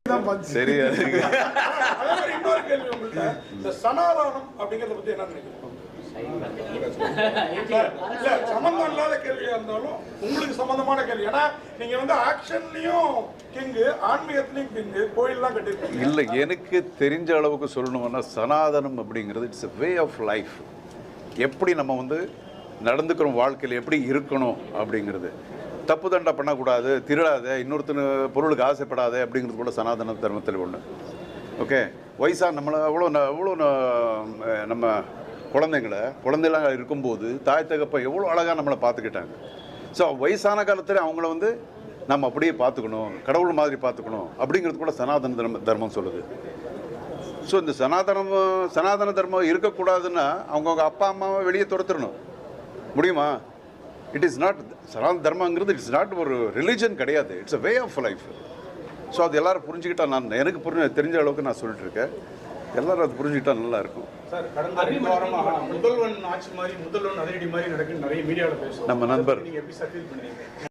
சரி. இன்னொரு கேள்வி உங்கள்கிட்ட, இந்த சனாதானம் அப்படிங்கறத பத்தி என்ன நினைக்கிறீங்க? சம்பந்தம் இல்லாத கேள்வியா இருந்தாலும் உங்களுக்கு சம்பந்தமான கேள்வி. ஏன்னா நீங்க வந்து ஆக்ஷன்லயும் கிங்கு, ஆன்மீகத்திலையும் கிங்கு, கோயில்லாம் கட்டிருக்கீங்க. இல்லை, எனக்கு தெரிஞ்ச அளவுக்கு சொல்லணும்னா சனாதனம் அப்படிங்கிறது it's a way of life. எப்படி நம்ம வந்து நடந்துக்கிறோம், வாழ்க்கையில் எப்படி இருக்கணும் அப்படிங்கிறது. தப்பு தண்டை பண்ணக்கூடாது, திருடாத, இன்னொருத்தன பொருளுக்கு ஆசைப்படாத அப்படிங்கிறது கூட சனாதன தர்மத்தில் ஒன்று. ஓகே, வயசாக நம்மளை அவ்வளோ நம்ம குழந்தைங்களாக இருக்கும்போது தாய் தகப்ப எவ்வளோ அழகாக நம்மளை பார்த்துக்கிட்டாங்க. ஸோ வயசான காலத்தில் அவங்கள வந்து நம்ம அப்படியே பார்த்துக்கணும், கடவுள் மாதிரி பார்த்துக்கணும் அப்படிங்கிறது கூட சனாதன தர்மம் சொல்லுது. ஸோ இந்த சனாதன தர்மம் இருக்கக்கூடாதுன்னா அவங்கவுங்க அப்பா அம்மாவை வெளியே துரத்துடணும். முடியுமா? இட் இஸ் நாட் சனாதன தர்மங்கிறது இட்ஸ் நாட் ஒரு ரிலிஜன் கிடையாது, it's a way of life. So அது எல்லோரும் புரிஞ்சுக்கிட்டா, எனக்கு தெரிஞ்ச அளவுக்கு நான் சொல்லிட்டு இருக்கேன், எல்லாரும் அது புரிஞ்சுக்கிட்டா நல்லா இருக்கும். சார், கடந்த 2 வாரமாக முதல்வன் ஆட்சி மாதிரி, முதல்வன் அதிரடி மாதிரி நடக்குன்னு நிறைய மீடியாவில் பேசுவோம். நம்ம நண்பர் நீங்கள் எப்படி சர்வீஸ் பண்ணுவீங்க?